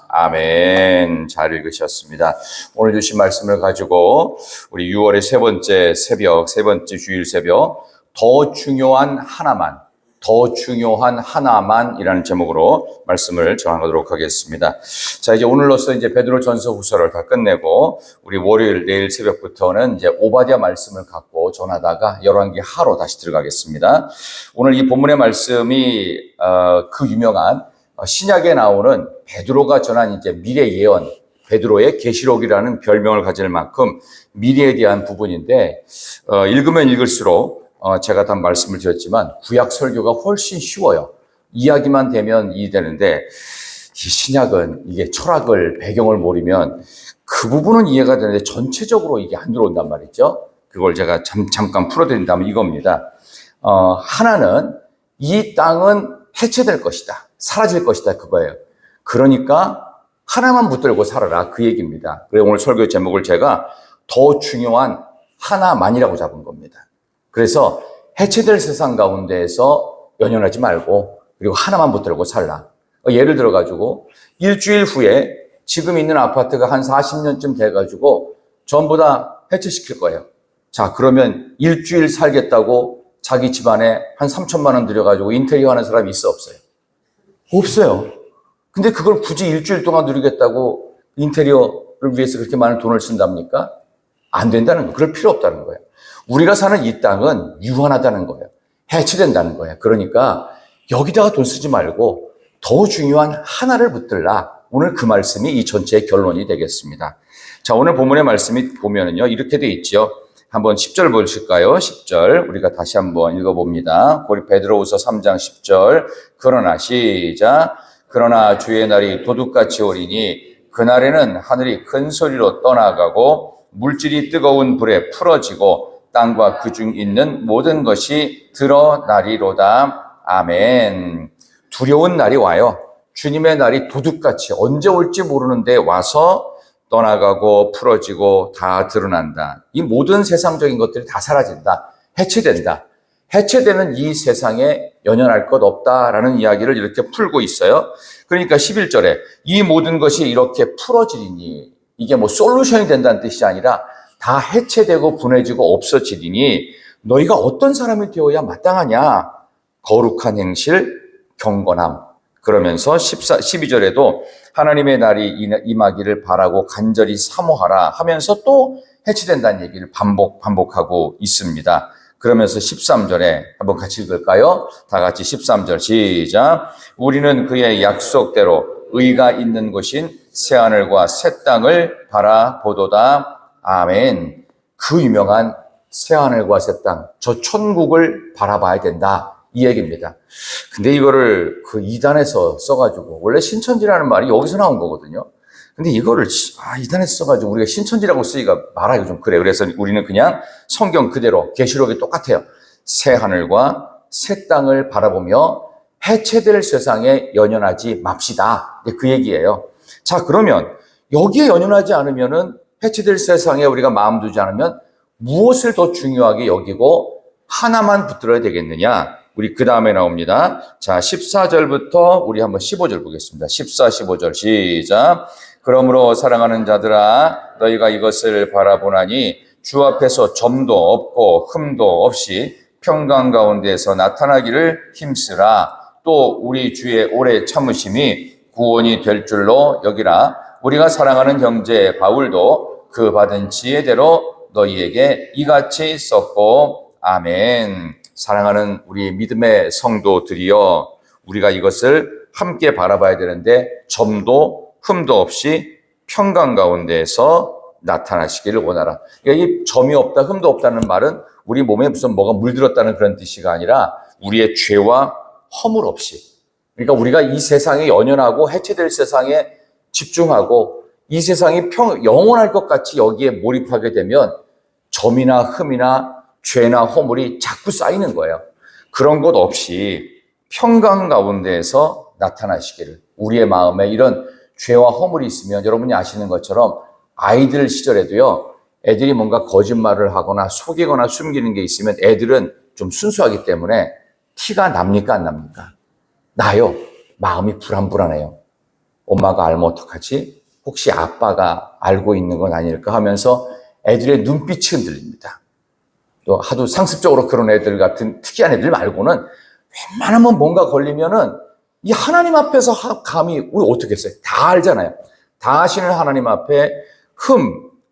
아멘. 잘 읽으셨습니다. 오늘 주신 말씀을 가지고 우리 6월의 세 번째 새벽, 세 번째 주일 새벽, 더 중요한 하나만이라는 제목으로 말씀을 전하도록 하겠습니다. 자, 이제 오늘로써 이제 베드로 전서 후서를 다 끝내고 우리 월요일 내일 새벽부터는 이제 오바댜 말씀을 갖고 전하다가 열왕기 하로 다시 들어가겠습니다. 오늘 이 본문의 말씀이 그 유명한 신약에 나오는 베드로가 전한 이제 미래 예언, 베드로의 계시록이라는 별명을 가질 만큼 미래에 대한 부분인데, 읽으면 읽을수록 제가 다 말씀을 드렸지만 구약 설교가 훨씬 쉬워요. 이야기만 되면 이해되는데, 이 신약은 이게 철학을 배경을 모르면 그 부분은 이해가 되는데 전체적으로 이게 안 들어온단 말이죠. 그걸 제가 잠깐 풀어드린다면 이겁니다. 하나는 이 땅은 해체될 것이다. 사라질 것이다. 그거예요. 그러니까 하나만 붙들고 살아라. 그 얘기입니다. 그래서 오늘 설교 제목을 제가 더 중요한 하나만이라고 잡은 겁니다. 그래서 해체될 세상 가운데에서 연연하지 말고 그리고 하나만 붙들고 살라. 예를 들어가지고 일주일 후에 지금 있는 아파트가 한 40년쯤 돼가지고 전부 다 해체시킬 거예요. 자, 그러면 일주일 살겠다고 자기 집안에 한 3천만 원 들여가지고 인테리어 하는 사람이 있어 없어요? 없어요. 근데 그걸 굳이 일주일 동안 누리겠다고 인테리어를 위해서 그렇게 많은 돈을 쓴답니까? 안 된다는 거예요. 그럴 필요 없다는 거예요. 우리가 사는 이 땅은 유한하다는 거예요. 해체된다는 거예요. 그러니까 여기다가 돈 쓰지 말고 더 중요한 하나를 붙들라. 오늘 그 말씀이 이 전체의 결론이 되겠습니다. 자, 오늘 본문의 말씀이 보면은요, 이렇게 돼 있죠. 한번 10절 보실까요? 10절 우리가 다시 한번 읽어봅니다. 우리 베드로후서 3장 10절. 그러나 시작. 그러나 주의 날이 도둑같이 오리니 그날에는 하늘이 큰 소리로 떠나가고 물질이 뜨거운 불에 풀어지고 땅과 그중 있는 모든 것이 드러나리로다. 아멘. 두려운 날이 와요. 주님의 날이 도둑같이 언제 올지 모르는데 와서 떠나가고 풀어지고 다 드러난다. 이 모든 세상적인 것들이 다 사라진다. 해체된다. 해체되는 이 세상에 연연할 것 없다라는 이야기를 이렇게 풀고 있어요. 그러니까 11절에 이 모든 것이 이렇게 풀어지리니, 이게 뭐 솔루션이 된다는 뜻이 아니라 다 해체되고 분해지고 없어지리니 너희가 어떤 사람이 되어야 마땅하냐? 거룩한 행실, 경건함. 그러면서 12절에도 하나님의 날이 임하기를 바라고 간절히 사모하라 하면서 또 해체된다는 얘기를 반복하고 있습니다. 그러면서 13절에 한번 같이 읽을까요? 다 같이 13절 시작. 우리는 그의 약속대로 의가 있는 곳인 새하늘과 새 땅을 바라보도다. 아멘. 그 유명한 새하늘과 새 땅, 저 천국을 바라봐야 된다. 이 얘기입니다. 근데 이거를 그 이단에서 써가지고, 원래 신천지라는 말이 여기서 나온 거거든요. 근데 이거를 이단에서 써가지고 우리가 신천지라고 쓰기가 말하기가 좀 그래요. 그래서 우리는 그냥 성경 그대로 계시록이 똑같아요. 새 하늘과 새 땅을 바라보며 해체될 세상에 연연하지 맙시다. 그 얘기예요. 자, 그러면 여기에 연연하지 않으면은, 해체될 세상에 우리가 마음 두지 않으면 무엇을 더 중요하게 여기고 하나만 붙들어야 되겠느냐? 우리 그 다음에 나옵니다. 자, 14절부터 우리 한번 15절 보겠습니다. 14, 15절 시작. 그러므로 사랑하는 자들아, 너희가 이것을 바라보나니 주 앞에서 점도 없고 흠도 없이 평강 가운데에서 나타나기를 힘쓰라. 또 우리 주의 오래 참으심이 구원이 될 줄로 여기라. 우리가 사랑하는 형제 바울도 그 받은 지혜대로 너희에게 이같이 썼고. 아멘. 사랑하는 우리 믿음의 성도들이여, 우리가 이것을 함께 바라봐야 되는데 점도 흠도 없이 평강 가운데에서 나타나시기를 원하라. 그러니까 이 점이 없다, 흠도 없다는 말은 우리 몸에 무슨 뭐가 물들었다는 그런 뜻이 아니라 우리의 죄와 허물 없이, 그러니까 우리가 이 세상에 연연하고 해체될 세상에 집중하고 이 세상이 영원할 것 같이 여기에 몰입하게 되면 점이나 흠이나 죄나 허물이 자꾸 쌓이는 거예요. 그런 것 없이 평강 가운데에서 나타나시기를. 우리의 마음에 이런 죄와 허물이 있으면 여러분이 아시는 것처럼 아이들 시절에도요, 애들이 뭔가 거짓말을 하거나 속이거나 숨기는 게 있으면 애들은 좀 순수하기 때문에 티가 납니까 안 납니까? 나요. 마음이 불안해요. 엄마가 알면 어떡하지? 혹시 아빠가 알고 있는 건 아닐까 하면서 애들의 눈빛이 흔들립니다. 또 하도 상습적으로 그런 애들 같은 특이한 애들 말고는 웬만하면 뭔가 걸리면은 이 하나님 앞에서 감히 우리 어떻게 했어요? 다 알잖아요. 다 아시는 하나님 앞에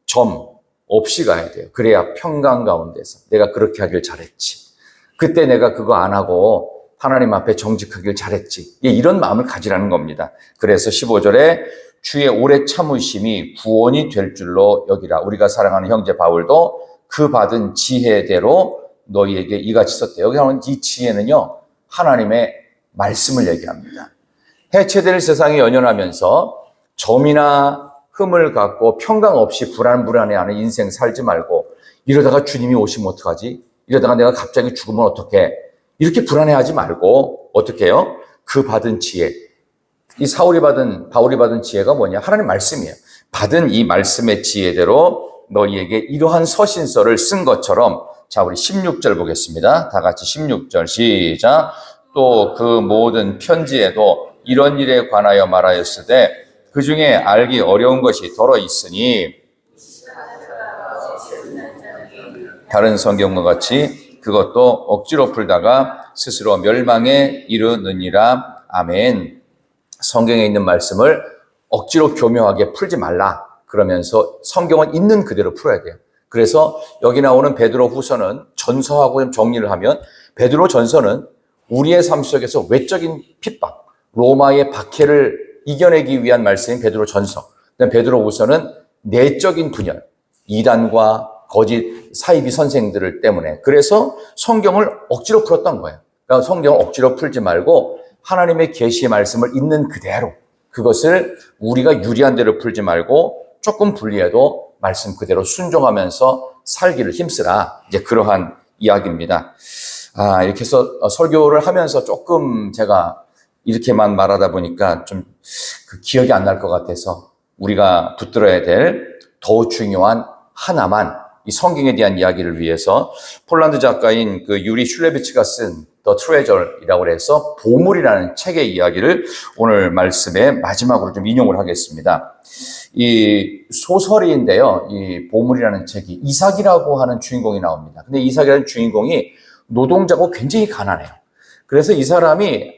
점 없이 가야 돼요. 그래야 평강 가운데서 내가 그렇게 하길 잘했지. 그때 내가 그거 안 하고 하나님 앞에 정직하길 잘했지. 이런 마음을 가지라는 겁니다. 그래서 15절에 주의 오래 참으심이 구원이 될 줄로 여기라. 우리가 사랑하는 형제 바울도 그 받은 지혜대로 너희에게 이같이 썼대. 여기 나오는 이 지혜는요, 하나님의 말씀을 얘기합니다. 해체될 세상에 연연하면서 점이나 흠을 갖고 평강 없이 불안해하는 인생 살지 말고, 이러다가 주님이 오시면 어떡하지? 이러다가 내가 갑자기 죽으면 어떡해? 이렇게 불안해하지 말고 어떻게 해요? 그 받은 지혜. 이 바울이 받은 지혜가 뭐냐? 하나님 말씀이에요. 받은 이 말씀의 지혜대로 너희에게 이러한 서신서를 쓴 것처럼. 자, 우리 16절 보겠습니다. 다 같이 16절 시작. 또 그 모든 편지에도 이런 일에 관하여 말하였으되 그 중에 알기 어려운 것이 더러 있으니 다른 성경과 같이 그것도 억지로 풀다가 스스로 멸망에 이르느니라. 아멘. 성경에 있는 말씀을 억지로 교묘하게 풀지 말라. 그러면서 성경은 있는 그대로 풀어야 돼요. 그래서 여기 나오는 베드로 후서는 전서하고 좀 정리를 하면, 베드로 전서는 우리의 삶 속에서 외적인 핍박, 로마의 박해를 이겨내기 위한 말씀인 베드로 전서. 베드로 후서는 내적인 분열, 이단과 거짓 사이비 선생들 때문에. 그래서 성경을 억지로 풀었던 거예요. 그러니까 성경을 억지로 풀지 말고 하나님의 계시의 말씀을 있는 그대로, 그것을 우리가 유리한 대로 풀지 말고 조금 불리해도 말씀 그대로 순종하면서 살기를 힘쓰라. 이제 그러한 이야기입니다. 이렇게 해서 설교를 하면서 조금 제가 이렇게만 말하다 보니까 좀 그 기억이 안 날 것 같아서 우리가 붙들어야 될 더 중요한 하나만, 이 성경에 대한 이야기를 위해서 폴란드 작가인 그 유리 슐레비츠가 쓴 The Treasure이라고 해서 보물이라는 책의 이야기를 오늘 말씀의 마지막으로 좀 인용을 하겠습니다. 이 소설인데요, 이 보물이라는 책이 이삭이라고 하는 주인공이 나옵니다. 근데 이삭이라는 주인공이 노동자고 굉장히 가난해요. 그래서 이 사람이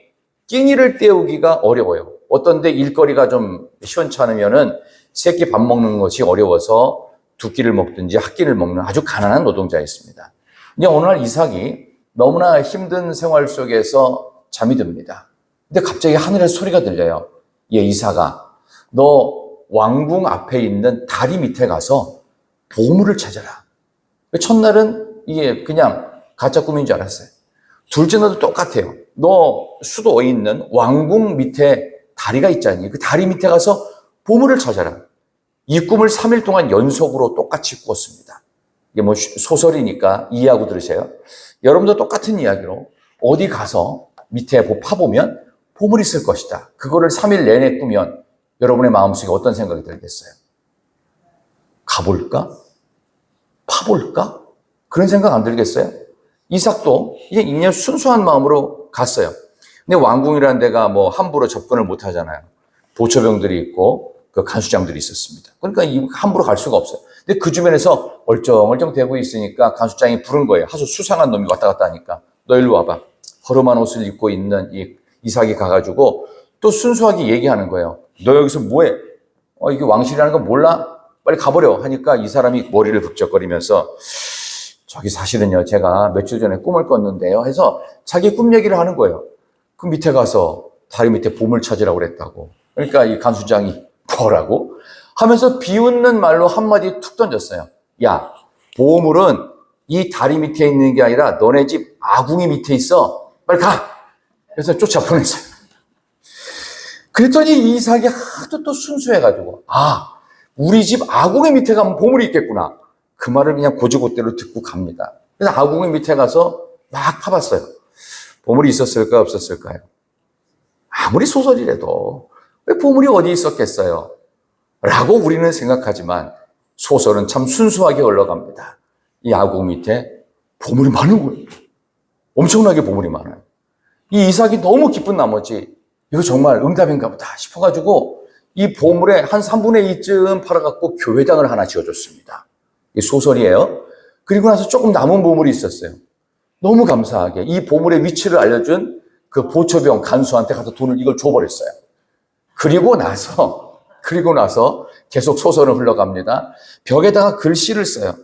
끼니를 때우기가 어려워요. 어떤 데 일거리가 좀 시원찮으면은 새끼 밥 먹는 것이 어려워서 두 끼를 먹든지 한 끼를 먹는 아주 가난한 노동자였습니다. 근데 어느 날 이삭이 너무나 힘든 생활 속에서 잠이 듭니다. 근데 갑자기 하늘에서 소리가 들려요. 이삭아, 너 왕궁 앞에 있는 다리 밑에 가서 보물을 찾아라. 첫날은 이게 그냥 가짜 꿈인 줄 알았어요. 둘째 날도 똑같아요. 너 수도에 있는 왕궁 밑에 다리가 있잖니. 그 다리 밑에 가서 보물을 찾아라. 이 꿈을 3일 동안 연속으로 똑같이 꾸었습니다. 이게 뭐 소설이니까 이해하고 들으세요. 여러분도 똑같은 이야기로 어디 가서 밑에 파보면 보물이 있을 것이다. 그거를 3일 내내 꾸면 여러분의 마음속에 어떤 생각이 들겠어요? 가볼까? 파볼까? 그런 생각 안 들겠어요? 이삭도 이제 그냥 순수한 마음으로 갔어요. 근데 왕궁이라는 데가 뭐 함부로 접근을 못 하잖아요. 보초병들이 있고 그 간수장들이 있었습니다. 그러니까 함부로 갈 수가 없어요. 근데 그 주변에서 얼쩡얼쩡 대고 있으니까 간수장이 부른 거예요. 아주 수상한 놈이 왔다 갔다 하니까. 너 일로 와봐. 허름한 옷을 입고 있는 이 이삭이 가가지고 또 순수하게 얘기하는 거예요. 너 여기서 뭐해? 이게 왕실이라는 거 몰라? 빨리 가버려. 하니까 이 사람이 머리를 북적거리면서 저기 사실은요, 제가 며칠 전에 꿈을 꿨는데요 해서 자기 꿈 얘기를 하는 거예요. 그 밑에 가서 다리 밑에 보물 찾으라고 그랬다고. 그러니까 이 간수장이 뭐라고? 하면서 비웃는 말로 한마디 툭 던졌어요. 야, 보물은 이 다리 밑에 있는 게 아니라 너네 집 아궁이 밑에 있어. 빨리 가! 그래서 쫓아 보냈어요. 그랬더니 이삭이 하도 또 순수해가지고, 우리 집 아궁이 밑에 가면 보물이 있겠구나. 그 말을 그냥 고지고대로 듣고 갑니다. 그래서 아궁이 밑에 가서 막 파봤어요. 보물이 있었을까 없었을까요? 아무리 소설이라도 왜 보물이 어디 있었겠어요? 라고 우리는 생각하지만 소설은 참 순수하게 흘러갑니다. 이 아궁 밑에 보물이 많은 거예요. 엄청나게 보물이 많아요. 이 이삭이 너무 기쁜 나머지 이거 정말 응답인가 보다 싶어가지고 이 보물의 한 3분의 2쯤 팔아갖고 교회당을 하나 지어줬습니다. 이 소설이에요. 그리고 나서 조금 남은 보물이 있었어요. 너무 감사하게 이 보물의 위치를 알려준 그 보초병 간수한테 가서 돈을 이걸 줘버렸어요. 그리고 나서 계속 소설은 흘러갑니다. 벽에다가 글씨를 써요.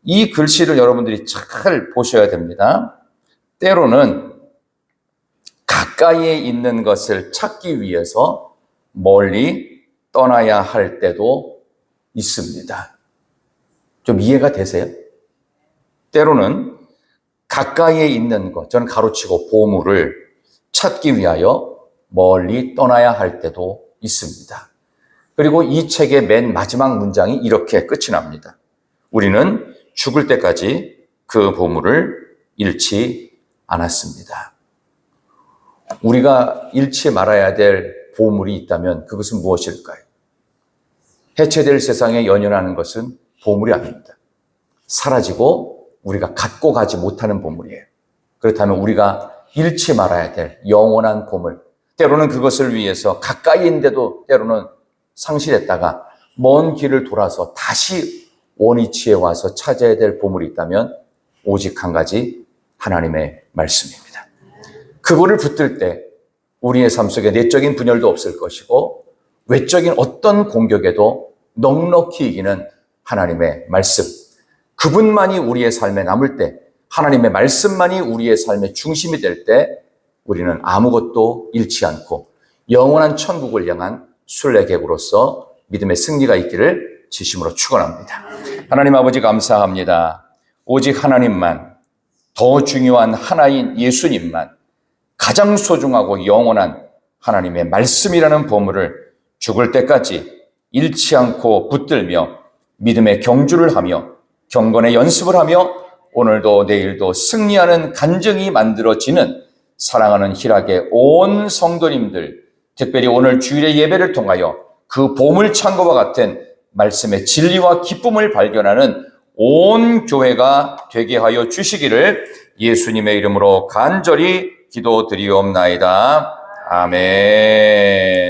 이 글씨를 여러분들이 잘 보셔야 됩니다. 때로는 가까이에 있는 것을 찾기 위해서 멀리 떠나야 할 때도 있습니다. 좀 이해가 되세요? 때로는 가까이에 있는 것, 저는 가로치고 보물을 찾기 위하여 멀리 떠나야 할 때도 있습니다. 그리고 이 책의 맨 마지막 문장이 이렇게 끝이 납니다. 우리는 죽을 때까지 그 보물을 잃지 않았습니다. 우리가 잃지 말아야 될 보물이 있다면 그것은 무엇일까요? 해체될 세상에 연연하는 것은 보물이 아닙니다. 사라지고 우리가 갖고 가지 못하는 보물이에요. 그렇다면 우리가 잃지 말아야 될 영원한 보물, 때로는 그것을 위해서 가까이 있는데도 때로는 상실했다가 먼 길을 돌아서 다시 원위치에 와서 찾아야 될 보물이 있다면 오직 한 가지, 하나님의 말씀입니다. 그거를 붙들 때 우리의 삶 속에 내적인 분열도 없을 것이고 외적인 어떤 공격에도 넉넉히 이기는 하나님의 말씀, 그분만이 우리의 삶에 남을 때, 하나님의 말씀만이 우리의 삶의 중심이 될 때 우리는 아무것도 잃지 않고 영원한 천국을 향한 순례객으로서 믿음의 승리가 있기를 진심으로 축원합니다. 하나님 아버지 감사합니다. 오직 하나님만, 더 중요한 하나인 예수님만, 가장 소중하고 영원한 하나님의 말씀이라는 보물을 죽을 때까지 잃지 않고 붙들며 믿음의 경주를 하며 경건의 연습을 하며 오늘도 내일도 승리하는 간증이 만들어지는 사랑하는 희락의 온 성도님들, 특별히 오늘 주일의 예배를 통하여 그 보물창고와 같은 말씀의 진리와 기쁨을 발견하는 온 교회가 되게 하여 주시기를 예수님의 이름으로 간절히 기도드리옵나이다. 아멘.